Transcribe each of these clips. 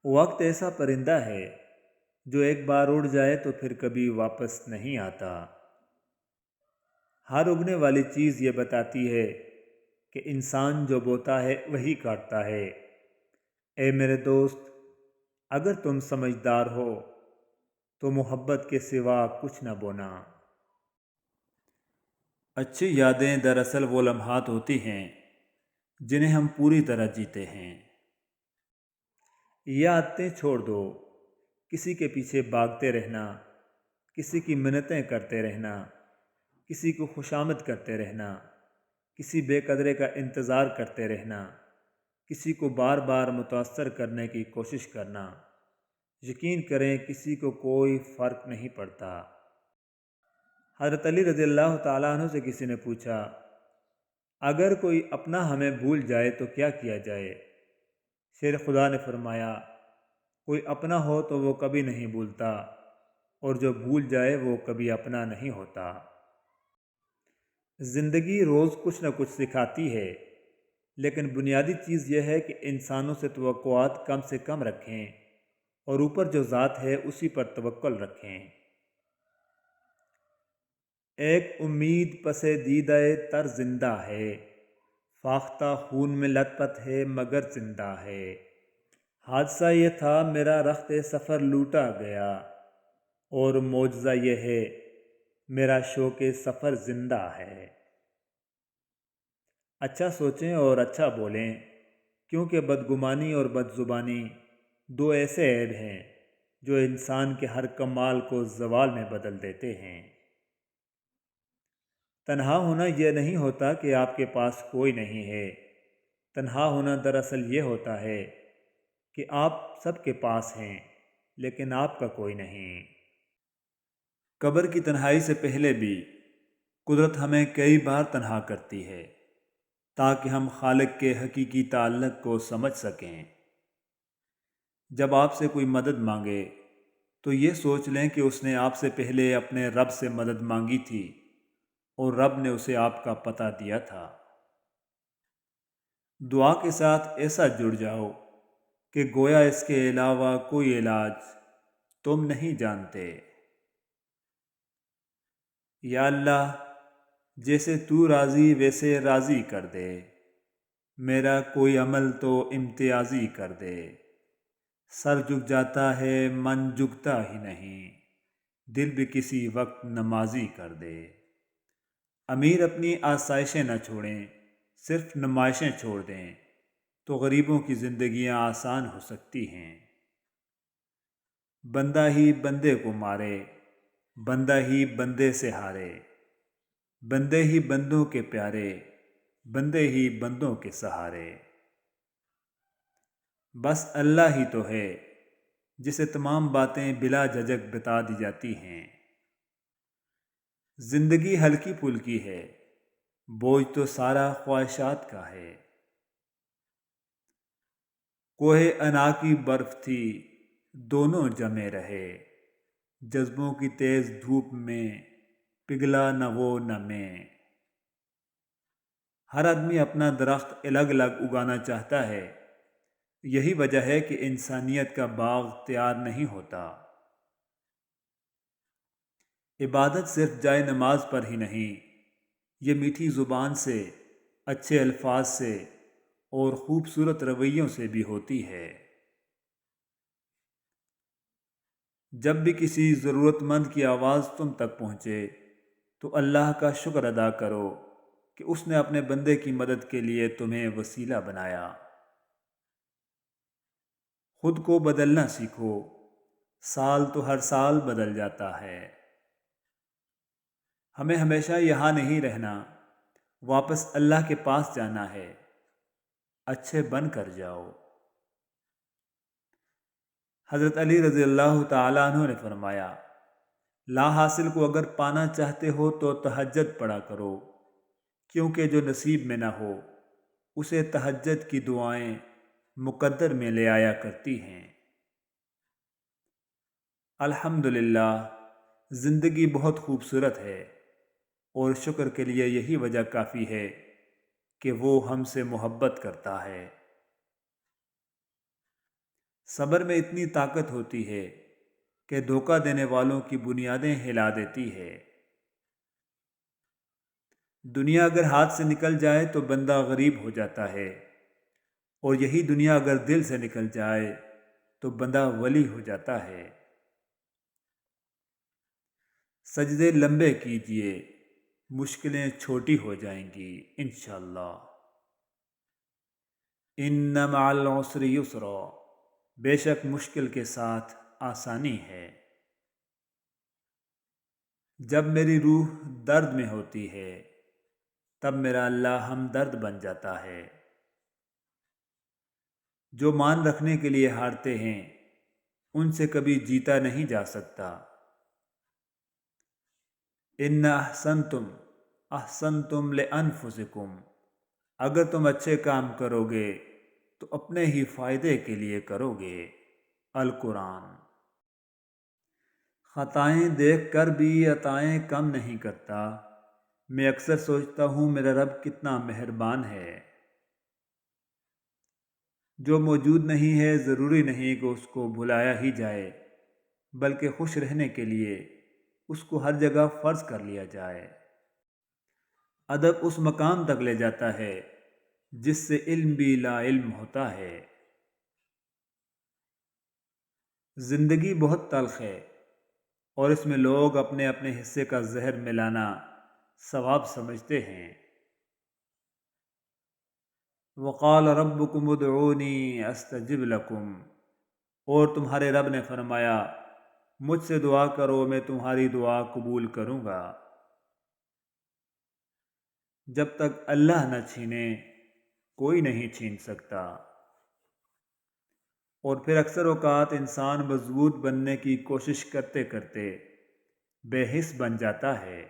وقت ایسا پرندہ ہے جو ایک بار اڑ جائے تو پھر کبھی واپس نہیں آتا۔ ہر اگنے والی چیز یہ بتاتی ہے کہ انسان جو بوتا ہے وہی کاٹتا ہے۔ اے میرے دوست، اگر تم سمجھدار ہو تو محبت کے سوا کچھ نہ بونا۔ اچھی یادیں دراصل وہ لمحات ہوتی ہیں جنہیں ہم پوری طرح جیتے ہیں۔ یہ عادتیں چھوڑ دو، کسی کے پیچھے بھاگتے رہنا، کسی کی منتیں کرتے رہنا، کسی کو خوشامد کرتے رہنا، کسی بے قدرے کا انتظار کرتے رہنا، کسی کو بار بار متاثر کرنے کی کوشش کرنا۔ یقین کریں کسی کو کوئی فرق نہیں پڑتا۔ حضرت علی رضی اللہ تعالیٰ عنہ سے کسی نے پوچھا، اگر کوئی اپنا ہمیں بھول جائے تو کیا کیا جائے؟ شیر خدا نے فرمایا، کوئی اپنا ہو تو وہ کبھی نہیں بھولتا، اور جو بھول جائے وہ کبھی اپنا نہیں ہوتا۔ زندگی روز کچھ نہ کچھ سکھاتی ہے، لیکن بنیادی چیز یہ ہے کہ انسانوں سے توقعات کم سے کم رکھیں اور اوپر جو ذات ہے اسی پر توکل رکھیں۔ ایک امید پس دیدہ تر زندہ ہے، فاختہ خون میں لت پت ہے مگر زندہ ہے۔ حادثہ یہ تھا میرا رخت سفر لوٹا گیا، اور معجزہ یہ ہے میرا شوق سفر زندہ ہے۔ اچھا سوچیں اور اچھا بولیں، کیونکہ بدگمانی اور بدزبانی دو ایسے عیب ہیں جو انسان کے ہر کمال کو زوال میں بدل دیتے ہیں۔ تنہا ہونا یہ نہیں ہوتا کہ آپ کے پاس کوئی نہیں ہے، تنہا ہونا دراصل یہ ہوتا ہے کہ آپ سب کے پاس ہیں لیکن آپ کا کوئی نہیں۔ قبر کی تنہائی سے پہلے بھی قدرت ہمیں کئی بار تنہا کرتی ہے تاکہ ہم خالق کے حقیقی تعلق کو سمجھ سکیں۔ جب آپ سے کوئی مدد مانگے تو یہ سوچ لیں کہ اس نے آپ سے پہلے اپنے رب سے مدد مانگی تھی اور رب نے اسے آپ کا پتہ دیا تھا۔ دعا کے ساتھ ایسا جڑ جاؤ کہ گویا اس کے علاوہ کوئی علاج تم نہیں جانتے۔ یا اللہ، جیسے تو راضی ویسے راضی کر دے، میرا کوئی عمل تو امتیازی کر دے۔ سر جھک جاتا ہے من جھکتا ہی نہیں، دل بھی کسی وقت نمازی کر دے۔ امیر اپنی آسائشیں نہ چھوڑیں، صرف نمائشیں چھوڑ دیں تو غریبوں کی زندگیاں آسان ہو سکتی ہیں۔ بندہ ہی بندے کو مارے، بندہ ہی بندے سے ہارے، بندے ہی بندوں کے پیارے، بندے ہی بندوں کے سہارے۔ بس اللہ ہی تو ہے جسے تمام باتیں بلا جھجک بتا دی جاتی ہیں۔ زندگی ہلکی پھلکی ہے، بوجھ تو سارا خواہشات کا ہے۔ کوہ انا کی برف تھی، دونوں جمے رہے، جذبوں کی تیز دھوپ میں پگھلا نہ وہ نہ میں۔ ہر آدمی اپنا درخت الگ الگ اگانا چاہتا ہے، یہی وجہ ہے کہ انسانیت کا باغ تیار نہیں ہوتا۔ عبادت صرف جائے نماز پر ہی نہیں، یہ میٹھی زبان سے، اچھے الفاظ سے اور خوبصورت رویوں سے بھی ہوتی ہے۔ جب بھی کسی ضرورت مند کی آواز تم تک پہنچے تو اللہ کا شکر ادا کرو کہ اس نے اپنے بندے کی مدد کے لیے تمہیں وسیلہ بنایا۔ خود کو بدلنا سیکھو، سال تو ہر سال بدل جاتا ہے۔ ہمیں ہمیشہ یہاں نہیں رہنا، واپس اللہ کے پاس جانا ہے، اچھے بن کر جاؤ۔ حضرت علی رضی اللہ تعالیٰ عنہ نے فرمایا، لا حاصل کو اگر پانا چاہتے ہو تو تہجد پڑھا کرو، کیونکہ جو نصیب میں نہ ہو اسے تہجد کی دعائیں مقدر میں لے آیا کرتی ہیں۔ الحمدللہ، زندگی بہت خوبصورت ہے، اور شکر کے لیے یہی وجہ کافی ہے کہ وہ ہم سے محبت کرتا ہے۔ صبر میں اتنی طاقت ہوتی ہے کہ دھوکہ دینے والوں کی بنیادیں ہلا دیتی ہے۔ دنیا اگر ہاتھ سے نکل جائے تو بندہ غریب ہو جاتا ہے، اور یہی دنیا اگر دل سے نکل جائے تو بندہ ولی ہو جاتا ہے۔ سجدے لمبے کیجئے، مشکلیں چھوٹی ہو جائیں گی انشاءاللہ۔ ان مع العسر یسرا، بے شک مشکل کے ساتھ آسانی ہے۔ جب میری روح درد میں ہوتی ہے تب میرا اللہ ہمدرد بن جاتا ہے۔ جو مان رکھنے کے لیے ہارتے ہیں ان سے کبھی جیتا نہیں جا سکتا۔ ان احسنتم احسنتم لانفسکم، اگر تم اچھے کام کرو گے تو اپنے ہی فائدے کے لیے کرو گے۔ القرآن۔ خطائیں دیکھ کر بھی عطائیں کم نہیں کرتا، میں اکثر سوچتا ہوں میرا رب کتنا مہربان ہے۔ جو موجود نہیں ہے ضروری نہیں کہ اس کو بھلایا ہی جائے، بلکہ خوش رہنے کے لیے اس کو ہر جگہ فرض کر لیا جائے۔ ادب اس مقام تک لے جاتا ہے جس سے علم بھی لا علم ہوتا ہے۔ زندگی بہت تلخ ہے اور اس میں لوگ اپنے اپنے حصے کا زہر ملانا ثواب سمجھتے ہیں۔ وقال ربکم ادعونی استجب لکم، اور تمہارے رب نے فرمایا مجھ سے دعا کرو میں تمہاری دعا قبول کروں گا۔ جب تک اللہ نہ چھینے کوئی نہیں چھین سکتا۔ اور پھر اکثر اوقات انسان مضبوط بننے کی کوشش کرتے کرتے بے حس بن جاتا ہے۔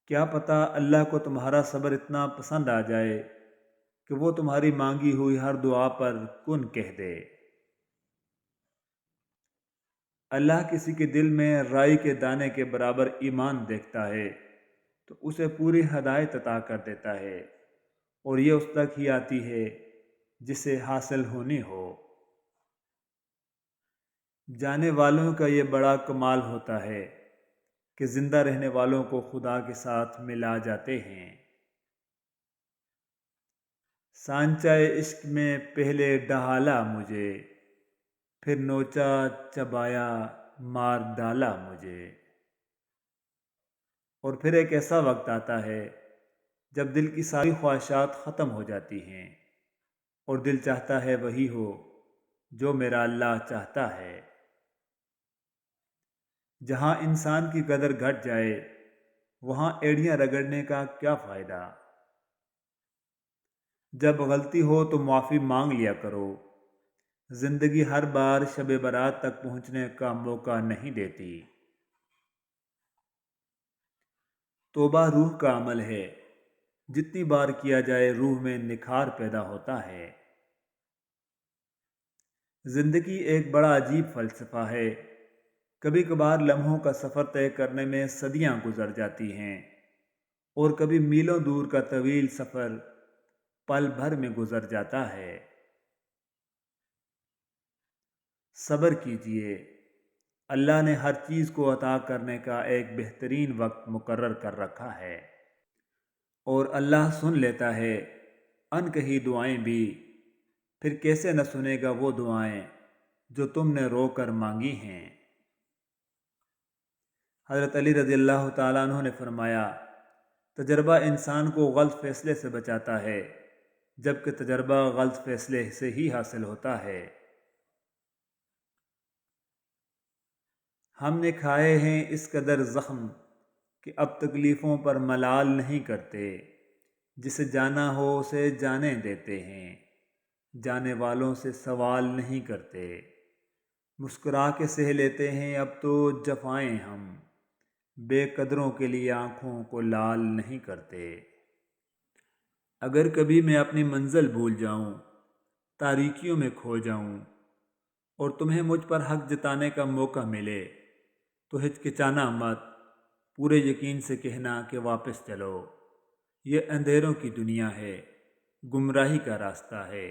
کیا پتہ اللہ کو تمہارا صبر اتنا پسند آ جائے کہ وہ تمہاری مانگی ہوئی ہر دعا پر کن کہہ دے۔ اللہ کسی کے دل میں رائی کے دانے کے برابر ایمان دیکھتا ہے تو اسے پوری ہدایت عطا کر دیتا ہے، اور یہ اس تک ہی آتی ہے جسے حاصل ہونی ہو۔ جانے والوں کا یہ بڑا کمال ہوتا ہے کہ زندہ رہنے والوں کو خدا کے ساتھ ملا جاتے ہیں۔ سانچہ عشق میں پہلے ڈہالا مجھے، پھر نوچا چبایا مار ڈالا مجھے۔ اور پھر ایک ایسا وقت آتا ہے جب دل کی ساری خواہشات ختم ہو جاتی ہیں اور دل چاہتا ہے وہی ہو جو میرا اللہ چاہتا ہے۔ جہاں انسان کی قدر گھٹ جائے وہاں ایڑیاں رگڑنے کا کیا فائدہ۔ جب غلطی ہو تو معافی مانگ لیا کرو، زندگی ہر بار شب برات تک پہنچنے کا موقع نہیں دیتی۔ توبہ روح کا عمل ہے، جتنی بار کیا جائے روح میں نکھار پیدا ہوتا ہے۔ زندگی ایک بڑا عجیب فلسفہ ہے، کبھی کبھار لمحوں کا سفر طے کرنے میں صدیاں گزر جاتی ہیں، اور کبھی میلوں دور کا طویل سفر پل بھر میں گزر جاتا ہے۔ صبر کیجئے، اللہ نے ہر چیز کو عطا کرنے کا ایک بہترین وقت مقرر کر رکھا ہے، اور اللہ سن لیتا ہے ان کہی دعائیں بھی۔ پھر کیسے نہ سنے گا وہ دعائیں جو تم نے رو کر مانگی ہیں۔ حضرت علی رضی اللہ تعالیٰ عنہ نے فرمایا تجربہ انسان کو غلط فیصلے سے بچاتا ہے، جبکہ تجربہ غلط فیصلے سے ہی حاصل ہوتا ہے۔ ہم نے کھائے ہیں اس قدر زخم کہ اب تکلیفوں پر ملال نہیں کرتے، جسے جانا ہو اسے جانے دیتے ہیں، جانے والوں سے سوال نہیں کرتے۔ مسکرا کے سہ لیتے ہیں اب تو جفائیں ہم، بے قدروں کے لیے آنکھوں کو لال نہیں کرتے۔ اگر کبھی میں اپنی منزل بھول جاؤں، تاریکیوں میں کھو جاؤں، اور تمہیں مجھ پر حق جتانے کا موقع ملے تو ہچکچانا مت، پورے یقین سے کہنا کہ واپس چلو، یہ اندھیروں کی دنیا ہے، گمراہی کا راستہ ہے،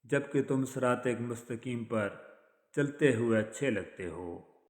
جب کہ تم صراط مستقیم پر چلتے ہوئے اچھے لگتے ہو۔